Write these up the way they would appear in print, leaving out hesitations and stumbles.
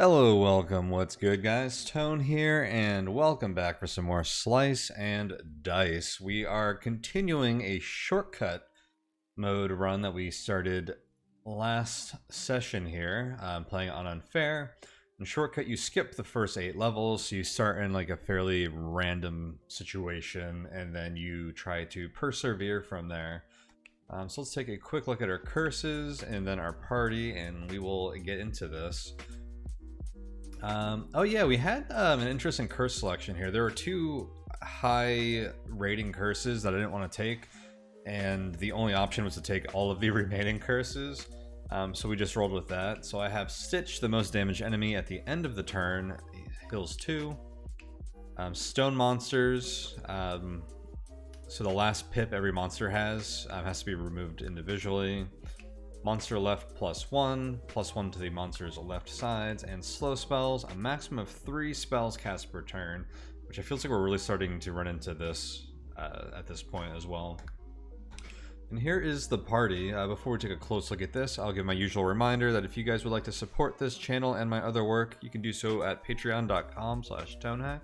Hello, welcome, what's good guys? Tone here, and welcome back for some more Slice and Dice. We are continuing a shortcut mode run that we started last session here, playing on Unfair. In Shortcut, you skip the first 8 levels, so you start in like a fairly random situation, and then you try to persevere from there. So let's take a quick look at our curses, and then our party, and we will get into this. Oh yeah, we had an interesting curse selection here. There were 2 high rating curses that I didn't want to take, and the only option was to take all of the remaining curses. So we just rolled with that. So I have Stitch, the most damaged enemy at the end of the turn, heals 2. Stone monsters, so the last pip every monster has to be removed individually. Monster left +1 to the monster's left sides, and slow spells, a maximum of 3 spells cast per turn, which I feel like we're really starting to run into this at this point as well. And here is the party. Before we take a close look at this, I'll give my usual reminder that if you guys would like to support this channel and my other work, you can do so at patreon.com/tonehack.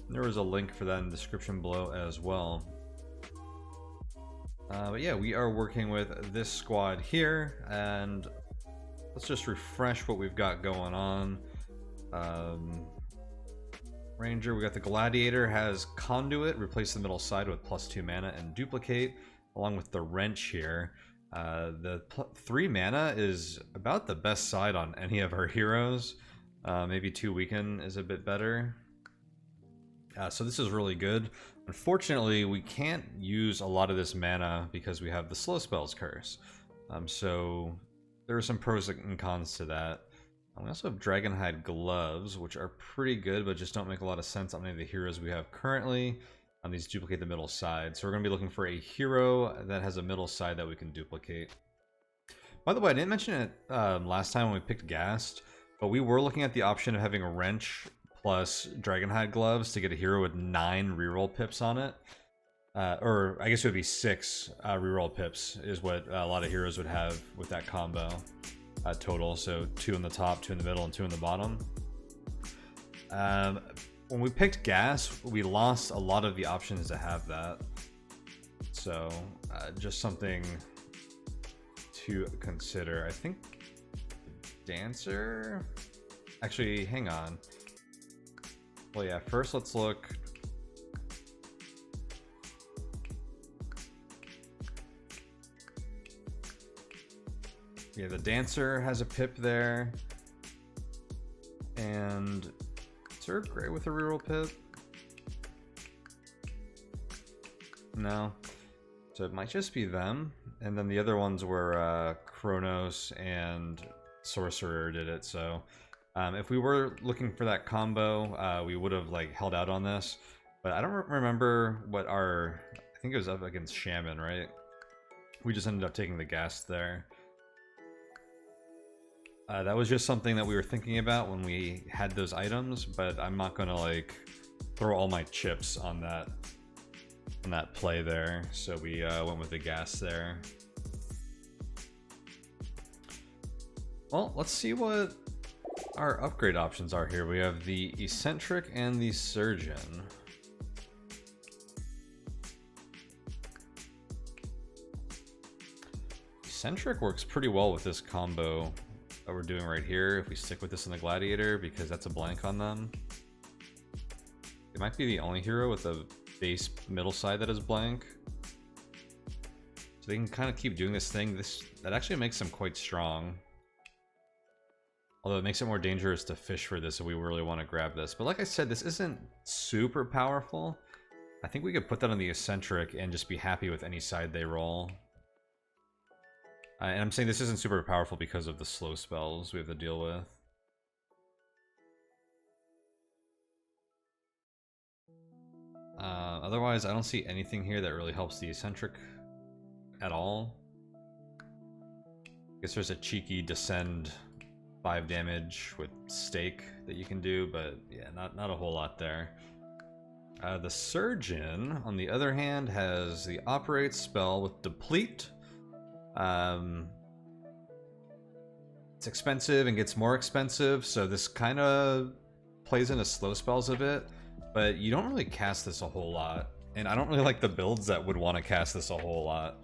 There is a link for that in the description below as well. But yeah, we are working with this squad here, and let's just refresh what we've got going on. Ranger, we got the Gladiator, has Conduit, replace the middle side with +2 mana and duplicate, along with the Wrench here. The 3 mana is about the best side on any of our heroes. Maybe 2 weaken is a bit better. So this is really good. Unfortunately, we can't use a lot of this mana because we have the slow spells curse. So there are some pros and cons to that. We also have Dragonhide gloves, which are pretty good, but just don't make a lot of sense on any of the heroes we have currently. These duplicate the middle side. So we're going to be looking for a hero that has a middle side that we can duplicate. By the way, I didn't mention it last time when we picked Ghast, but we were looking at the option of having a Wrench plus Dragonhide gloves to get a hero with 9 reroll pips on it. Or I guess it would be 6 reroll pips is what a lot of heroes would have with that combo total. So 2 in the top, 2 in the middle, and 2 in the bottom. When we picked Gas, we lost a lot of the options to have that. So just something to consider. I think Dancer... Actually, hang on. Well, yeah, first let's look. Yeah, the Dancer has a pip there. And is there a Gray with a reroll pip? No. So it might just be them. And then the other ones were Kronos and Sorcerer did it, so... if we were looking for that combo, we would have like held out on this, but I don't remember what our... I think it was up against Shaman, right? We just ended up taking the Ghast there. That was just something that we were thinking about when we had those items, but I'm not gonna like throw all my chips on that play there. So we went with the Ghast there. Well, let's see what our upgrade options are here. We have the Eccentric and the Surgeon. Eccentric works pretty well with this combo that we're doing right here if we stick with this in the Gladiator, because that's a blank on them. It might be the only hero with a base middle side that is blank. So they can kind of keep doing this thing. That actually makes them quite strong. Although it makes it more dangerous to fish for this if we really want to grab this. But like I said, this isn't super powerful. I think we could put that on the Eccentric and just be happy with any side they roll. And I'm saying this isn't super powerful because of the slow spells we have to deal with. Otherwise, I don't see anything here that really helps the Eccentric at all. I guess there's a cheeky Descend 5 damage with Stake that you can do, but yeah, not a whole lot there. The Surgeon, on the other hand, has the Operate spell with Deplete. it's expensive and gets more expensive, so this kind of plays into slow spells a bit, but you don't really cast this a whole lot. And I don't really like the builds that would want to cast this a whole lot.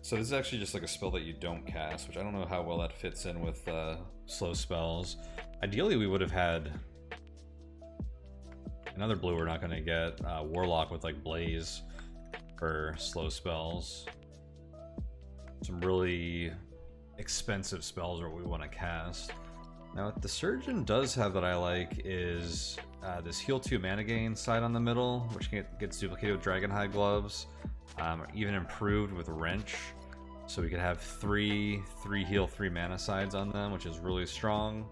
So this is actually just like a spell that you don't cast, which I don't know how well that fits in with slow spells. Ideally, we would have had another blue we're not going to get, Warlock with like Blaze for slow spells. Some really expensive spells that we want to cast. Now what the Surgeon does have that I like is this heal 2 mana gain side on the middle, which gets duplicated with Dragonhide Gloves, even improved with Wrench. So we could have 3 heal 3 mana sides on them, which is really strong.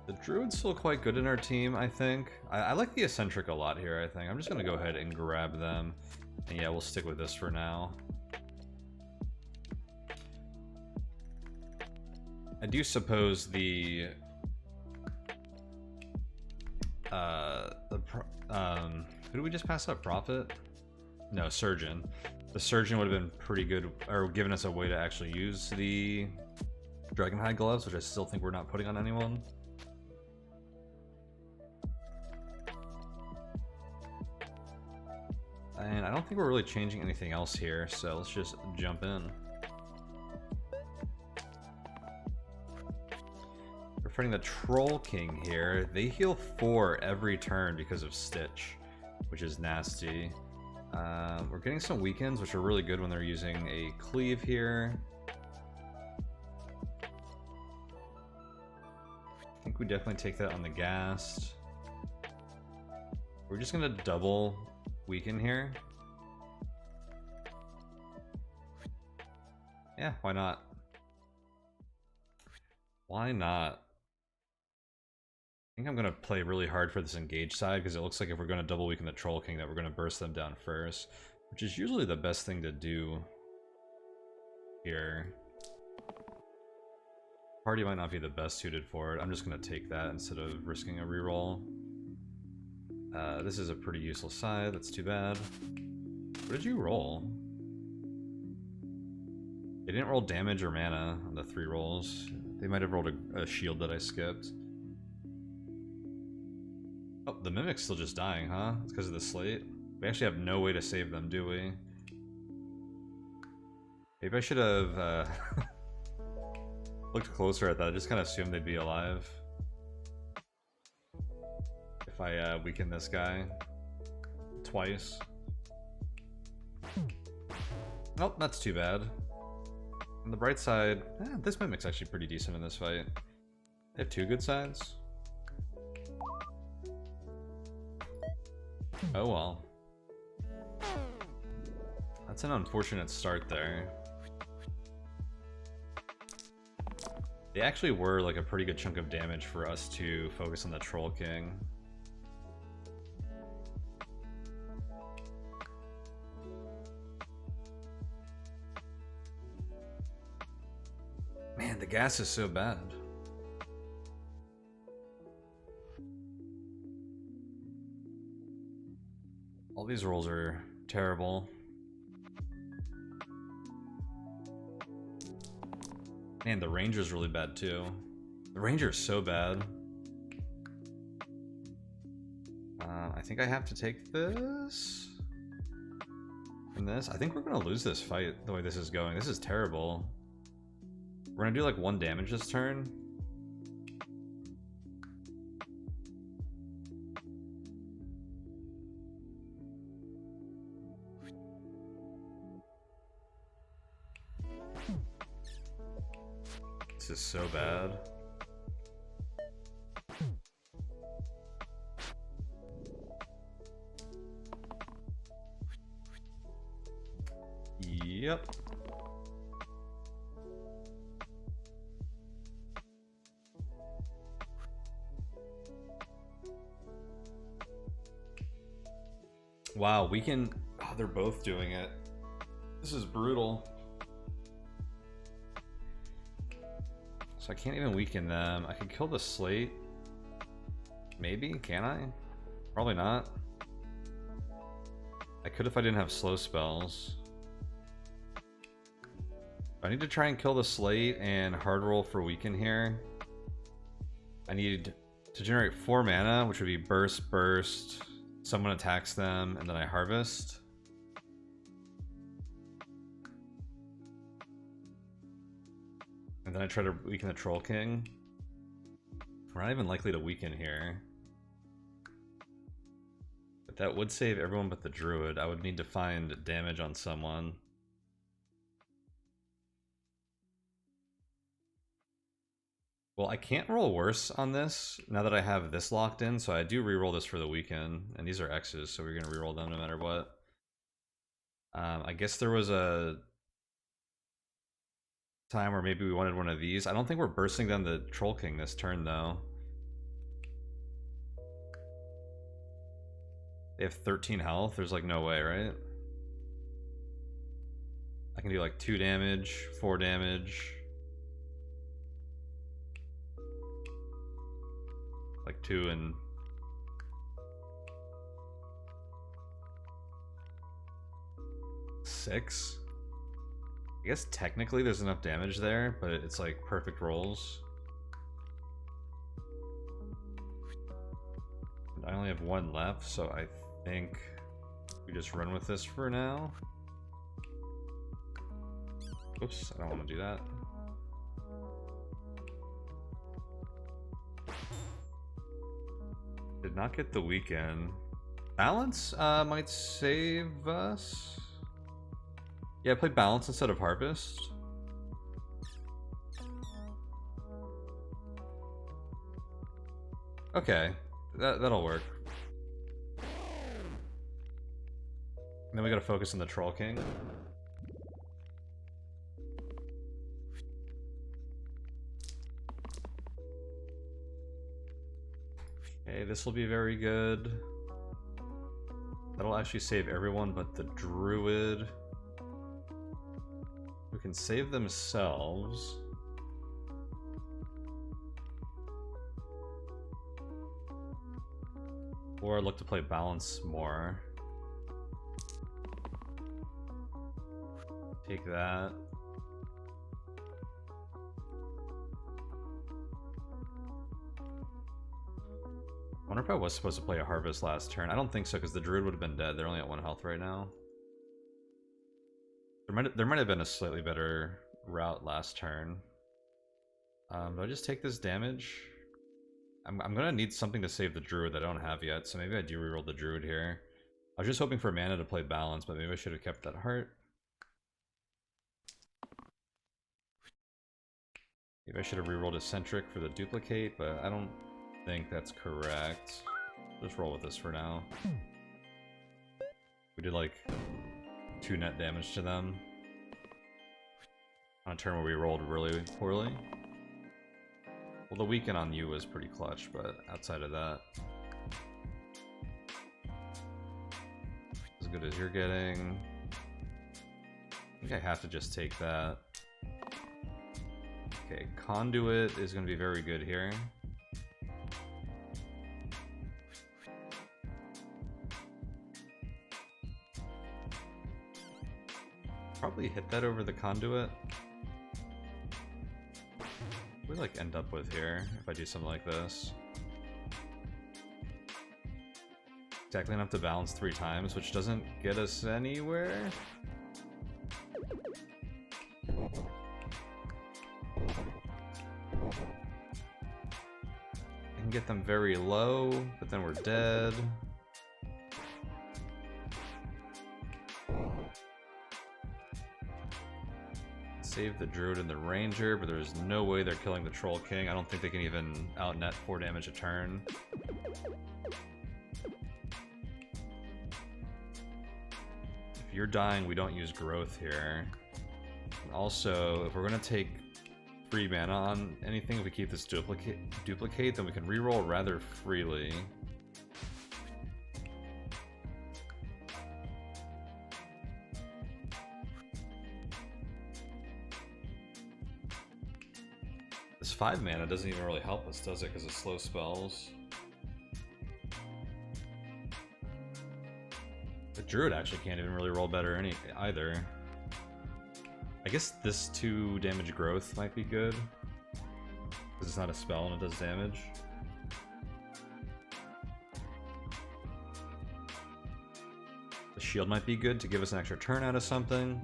The Druid's still quite good in our team, I think. I like the Eccentric a lot here, I think. I'm just going to go ahead and grab them. And yeah, we'll stick with this for now. I do suppose who did we just pass up? Prophet? No, Surgeon. The Surgeon would have been pretty good, or given us a way to actually use the Dragonhide Gloves, which I still think we're not putting on anyone. And I don't think we're really changing anything else here, so let's just jump in. We're fighting the Troll King here. They heal 4 every turn because of Stitch, which is nasty. We're getting some weakens, which are really good when they're using a Cleave here. I think we definitely take that on the Ghast. We're just gonna double weaken here. Yeah, why not? Why not? I think I'm gonna play really hard for this engage side because it looks like if we're gonna double weaken the Troll King that we're gonna burst them down first, which is usually the best thing to do here. Party might not be the best suited for it. I'm just gonna take that instead of risking a reroll. This is a pretty useless side, that's too bad. What did you roll? They didn't roll damage or mana on the 3 rolls. They might have rolled a shield that I skipped. Oh, the Mimic's still just dying, huh? It's because of the slate? We actually have no way to save them, do we? Maybe I should have looked closer at that. I just kind of assumed they'd be alive. If I weaken this guy twice. Nope, that's too bad. On the bright side, this Mimic's actually pretty decent in this fight. They have 2 good sides. Oh well. That's an unfortunate start there. They actually were like a pretty good chunk of damage for us to focus on the Troll King. Man, the gas is so bad. All these rolls are terrible. Man, the Ranger's really bad too. The Ranger is so bad. I think I have to take this. From this. I think we're gonna lose this fight the way this is going. This is terrible. We're gonna do like 1 damage this turn. This is so bad. Yep. Wow, we can... Oh, they're both doing it. This is brutal. So I can't even weaken them. I could kill the slate. Maybe? Can I? Probably not. I could if I didn't have slow spells. I need to try and kill the slate and hard roll for weaken here. I need to generate 4 mana, which would be burst, burst, someone attacks them, and then I harvest. And then I try to weaken the Troll King. We're not even likely to weaken here. But that would save everyone but the Druid. I would need to find damage on someone. Well, I can't roll worse on this now that I have this locked in, so I do reroll this for the weekend. And these are X's, so we're going to reroll them no matter what. I guess there was a time where maybe we wanted one of these. I don't think we're bursting down the Troll King this turn, though. They have 13 health. There's like no way, right? I can do like 2 damage, 4 damage. Like 2 and... six. I guess technically there's enough damage there, but it's like perfect rolls. And I only have 1 left, so I think we just run with this for now. Oops, I don't want to do that. Did not get the weekend. Balance might save us. Yeah, play balance instead of harvest. Okay, that'll work. And then we gotta focus on the Troll King. Okay, this will be very good. That'll actually save everyone but the Druid. Who can save themselves. Or look to play balance more. Take that. I wonder if I was supposed to play a harvest last turn. I don't think so, because the Druid would have been dead. They're only at 1 health right now. There might have been a slightly better route last turn. Do I just take this damage? I'm gonna need something to save the Druid that I don't have yet, so maybe I do reroll the Druid here. I was just hoping for mana to play balance, but maybe I should have kept that heart. Maybe I should have rerolled Eccentric for the duplicate, but I don't think that's correct. Just roll with this for now. We did like 2 net damage to them on a turn where we rolled really poorly. Well, the weekend on you was pretty clutch, but outside of that, as good as you're getting. I think I have to just take that. Okay, Conduit is going to be very good here. Probably hit that over the Conduit. What do we like end up with here if I do something like this? Exactly enough to balance 3 times, which doesn't get us anywhere. I can get them very low, but then we're dead. Save the Druid and the Ranger, but there's no way they're killing the Troll King. I don't think they can even outnet 4 damage a turn. If you're dying, we don't use growth here. And also, if we're gonna take 3 mana on anything, if we keep this duplicate, then we can reroll rather freely. This 5 mana doesn't even really help us, does it? Because of slow spells. The druid actually can't even really roll better either. I guess this 2 damage growth might be good. Because it's not a spell and it does damage. The shield might be good to give us an extra turn out of something.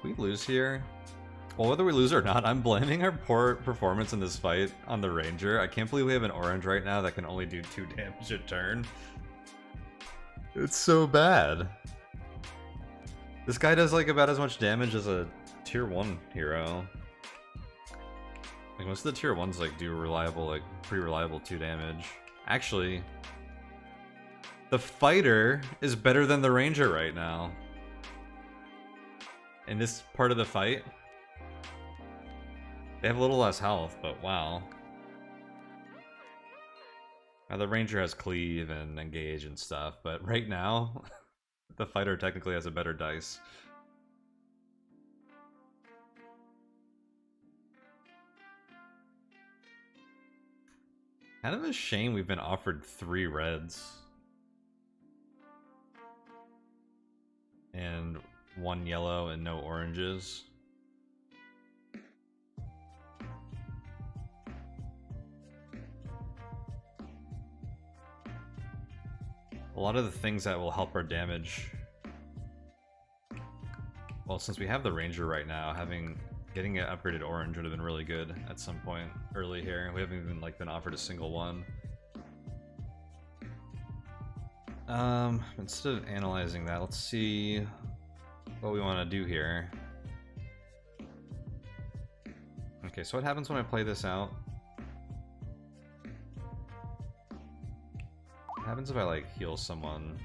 We lose here. Well, whether we lose or not, I'm blaming our poor performance in this fight on the ranger. I can't believe we have an orange right now that can only do 2 damage a turn. It's so bad. This guy does like about as much damage as a tier 1 hero. Like most of the tier 1s like do reliable, like pretty reliable 2 damage. Actually, the fighter is better than the ranger right now. In this part of the fight, they have a little less health, but wow. Now the ranger has cleave and engage and stuff, but right now, the fighter technically has a better dice. Kind of a shame we've been offered 3 reds. And 1 yellow and no oranges. A lot of the things that will help our damage. Well, since we have the ranger right now, getting an upgraded orange would have been really good at some point early here. We haven't even like been offered a single one. Instead of analyzing that, let's see what we want to do here. Okay, so what happens when I play this out? What happens if I like heal someone?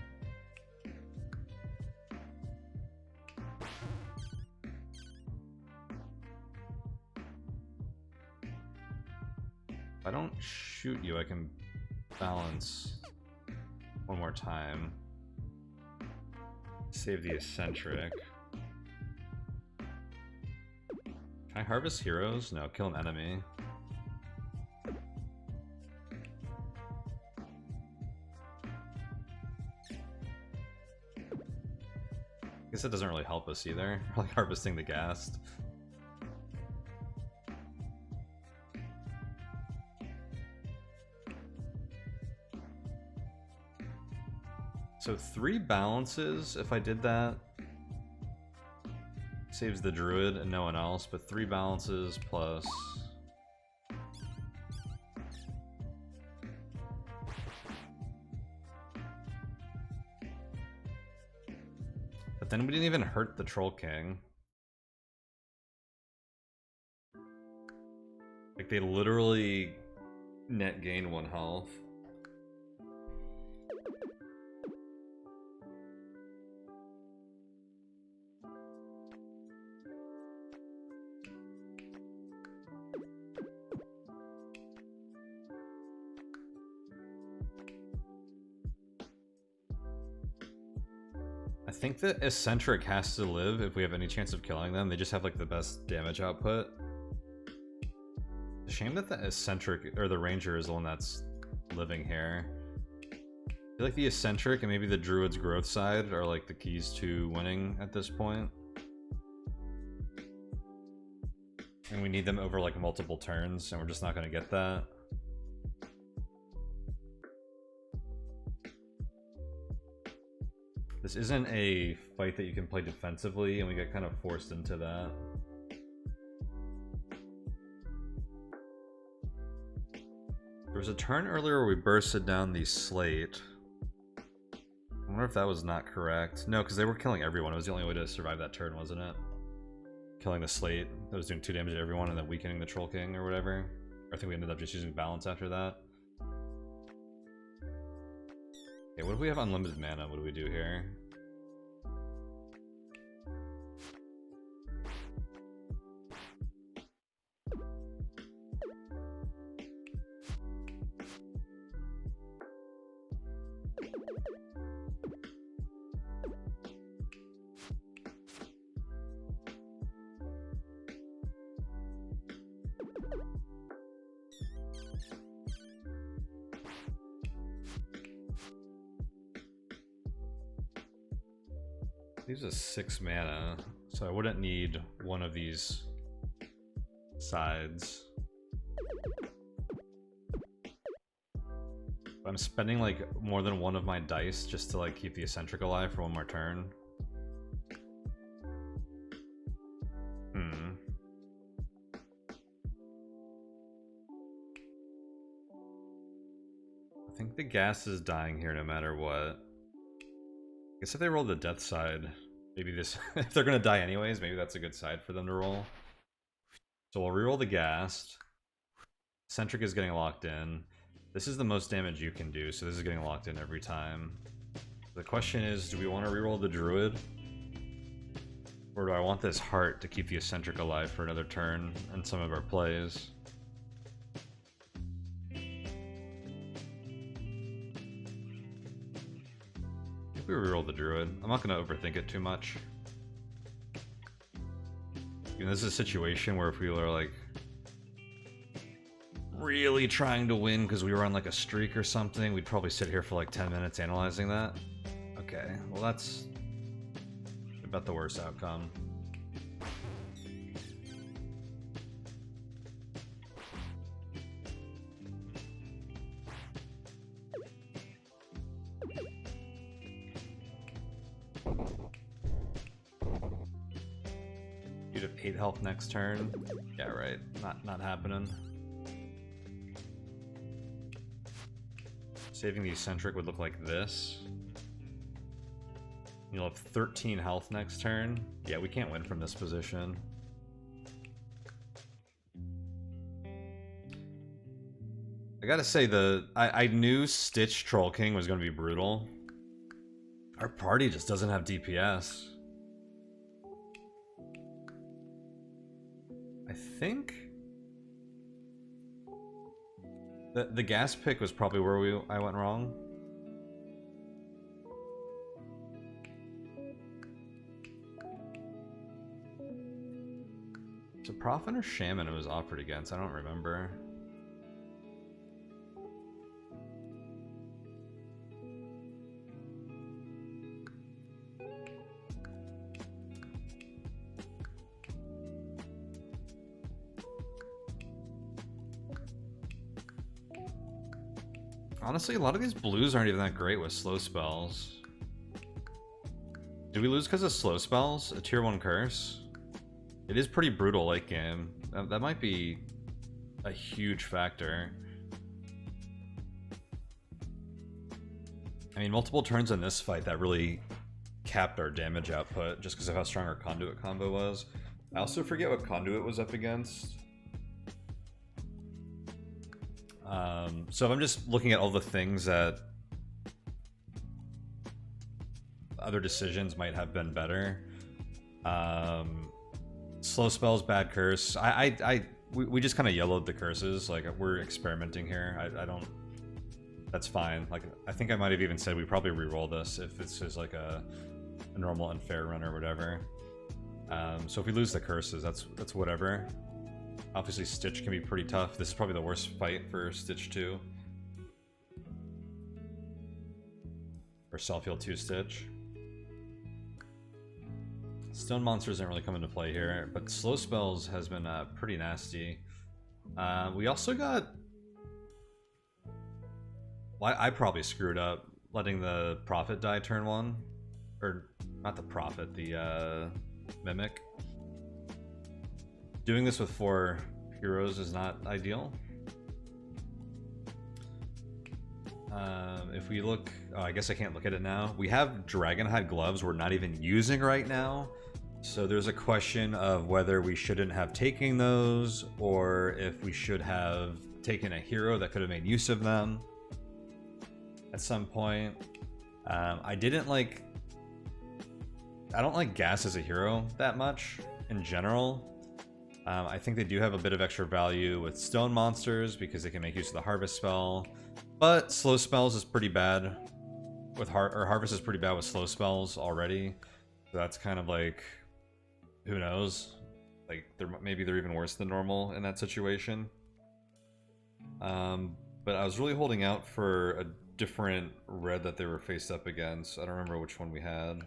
If I don't shoot you, I can balance one more time. Save the eccentric. Can I harvest heroes? No, kill an enemy. I guess it doesn't really help us either. We're like harvesting the ghast. So 3 balances, if I did that, saves the druid and no one else, but 3 balances plus... But then we didn't even hurt the Troll King. Like they literally net gain 1 health. I think the eccentric has to live if we have any chance of killing them. They just have like the best damage output. It's a shame that the eccentric or the ranger is the one that's living here. I feel like the eccentric and maybe the druid's growth side are like the keys to winning at this point. And we need them over like multiple turns, and we're just not going to get that. This isn't a fight that you can play defensively, and we get kind of forced into that. There was a turn earlier where we bursted down the slate. I wonder if that was not correct. No, because they were killing everyone. It was the only way to survive that turn, wasn't it? Killing the slate that was doing 2 damage to everyone and then weakening the Troll King or whatever. Or I think we ended up just using balance after that. Okay, what if we have unlimited mana? What do we do here? These are 6 mana, so I wouldn't need one of these sides. I'm spending like more than one of my dice just to like keep the eccentric alive for one more turn. I think the gas is dying here no matter what. I guess if they roll the death side, maybe this if they're gonna die anyways, maybe that's a good side for them to roll. So we'll reroll the ghast. Eccentric is getting locked in. This is the most damage you can do, so this is getting locked in every time. The question is, do we want to reroll the druid? Or do I want this heart to keep the eccentric alive for another turn in some of our plays? I think we reroll the druid. I'm not going to overthink it too much. You know, this is a situation where if we were like really trying to win because we were on like a streak or something, we'd probably sit here for like 10 minutes analyzing that. Okay, well that's about the worst outcome. You'd have 8 health next turn. Yeah, right. Not happening. Saving the eccentric would look like this. You'll have 13 health next turn. Yeah, we can't win from this position. I gotta say, I knew Stitch Troll King was gonna be brutal. Our party just doesn't have DPS. I think the gas pick was probably where I went wrong. It's a Prophet or Shaman it was offered against. I don't remember. Honestly, a lot of these blues aren't even that great with slow spells. Did we lose because of slow spells? A tier 1 curse? It is pretty brutal late game. That might be a huge factor. I mean, multiple turns in this fight that really capped our damage output just because of how strong our conduit combo was. I also forget what conduit was up against. So if I'm just looking at all the things that other decisions might have been better. Slow spells, bad curse. We just kind of yellowed the curses. Like, we're experimenting here. I don't. That's fine. Like, I think I might have even said we probably re-roll this if this is like a normal unfair run or whatever. So if we lose the curses, that's whatever. Obviously, Stitch can be pretty tough. This is probably the worst fight for Stitch 2. Or Self-heal 2 Stitch. Stone monsters don't really come into play here, but slow spells has been pretty nasty. We also got... Well, I probably screwed up letting the Prophet die turn 1. Or, not the Prophet, the Mimic. Doing this with 4 heroes is not ideal. If we look... Oh, I guess I can't look at it now. We have Dragonhide gloves we're not even using right now. So there's a question of whether we shouldn't have taken those, or if we should have taken a hero that could have made use of them at some point. I don't like gas as a hero that much in general. I think they do have a bit of extra value with stone monsters because they can make use of the harvest spell, but slow spells is pretty bad with harvest is pretty bad with slow spells already. So that's kind of like, who knows? Like, maybe they're even worse than normal in that situation. But I was really holding out for a different red that they were faced up against. I don't remember which one we had.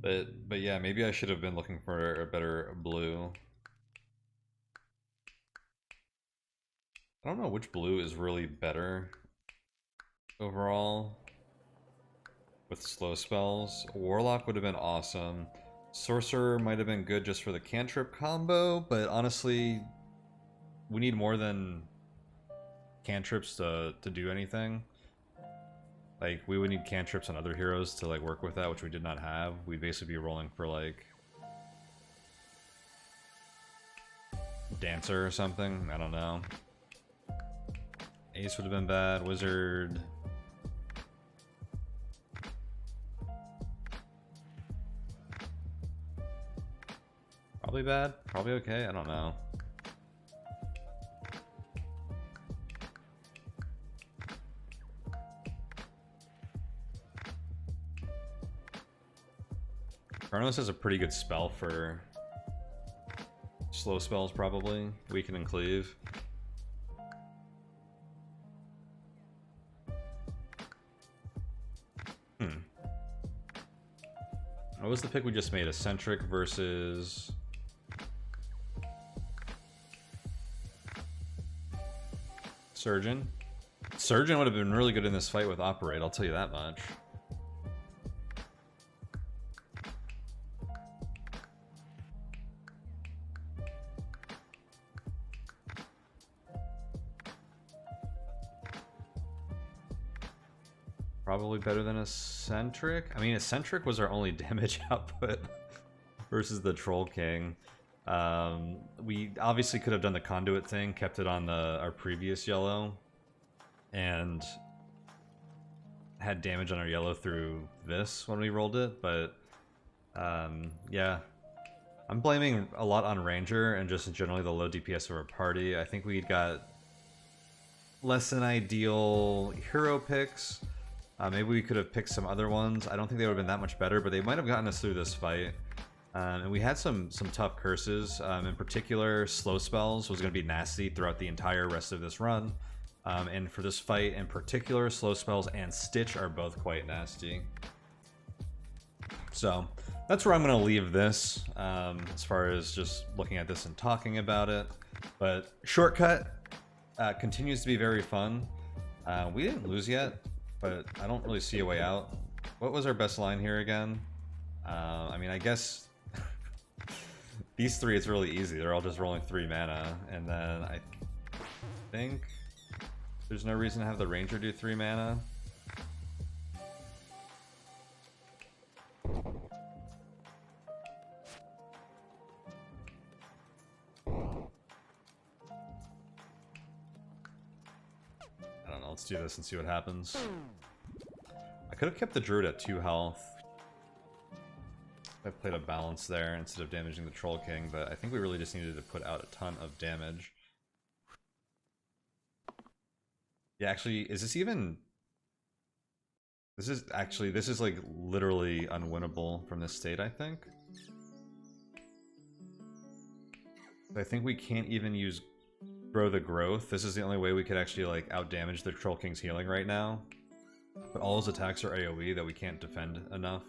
But yeah, maybe I should have been looking for a better blue. I don't know which blue is really better overall with slow spells. Warlock would have been awesome. Sorcerer might have been good just for the cantrip combo, but honestly, we need more than cantrips to do anything. Like, we would need cantrips on other heroes to like work with that, which we did not have. We'd basically be rolling for like Dancer or something. I don't know. Ace would have been bad. Wizard. Probably bad. Probably okay. I don't know. Chronos has a pretty good spell for slow spells, probably. Weaken and Cleave. What was the pick we just made? Eccentric versus... Surgeon? Surgeon would have been really good in this fight with Operate, I'll tell you that much. Probably better than Eccentric. I mean, Eccentric was our only damage output versus the Troll King. We obviously could have done the Conduit thing, kept it on our previous yellow, and had damage on our yellow through this when we rolled it, but yeah. I'm blaming a lot on Ranger and just generally the low DPS of our party. I think we got less than ideal hero picks. Maybe we could have picked some other ones. I don't think they would have been that much better, but they might have gotten us through this fight. And we had some tough curses. In particular, slow spells was going to be nasty throughout the entire rest of this run. And for this fight in particular, slow spells and Stitch are both quite nasty. So that's where I'm going to leave this, as far as just looking at this and talking about it. But Shortcut continues to be very fun. We didn't lose yet, but I don't really see a way out. What was our best line here again? I mean, I guess these three, it's really easy. They're all just rolling 3 mana, and then I think there's no reason to have the Ranger do 3 mana. I don't know, let's do this and see what happens. I could have kept the Druid at 2 health. I played a balance there instead of damaging the Troll King, but I think we really just needed to put out a ton of damage. Yeah, actually, is this even... This is like literally unwinnable from this state, I think. I think we can't even use Grow the Growth. This is the only way we could actually like outdamage the Troll King's healing right now. But all his attacks are AoE that we can't defend enough.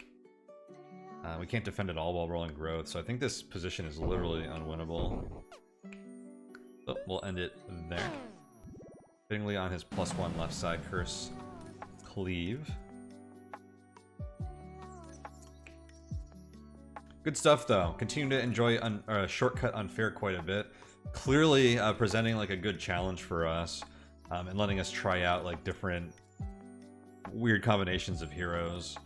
We can't defend at all while rolling Growth, so I think this position is literally unwinnable. So we'll end it there. Fittingly on his +1 left side curse Cleave. Good stuff though. Continue to enjoy Shortcut Unfair quite a bit. Clearly presenting like a good challenge for us, and letting us try out like different weird combinations of heroes.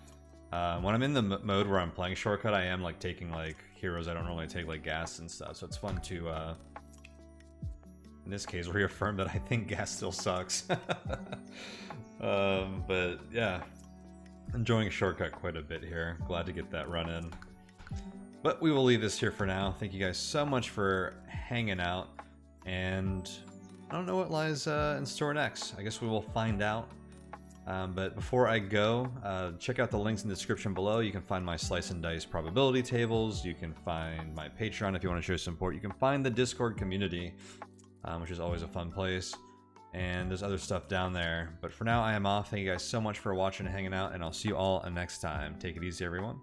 When I'm in the mode where I'm playing Shortcut, I am like taking like heroes I don't normally take, like Gas and stuff, so it's fun to in this case reaffirm that I think Gas still sucks. But yeah, enjoying Shortcut quite a bit here. Glad to get that run in. But we will leave this here for now. Thank you guys so much for hanging out, and I don't know what lies in store next. I guess we will find out. But before I go, check out the links in the description below. You can find my Slice and Dice probability tables. You can find my Patreon if you want to show support. You can find the Discord community, which is always a fun place. And there's other stuff down there. But for now, I am off. Thank you guys so much for watching and hanging out, and I'll see you all next time. Take it easy, everyone.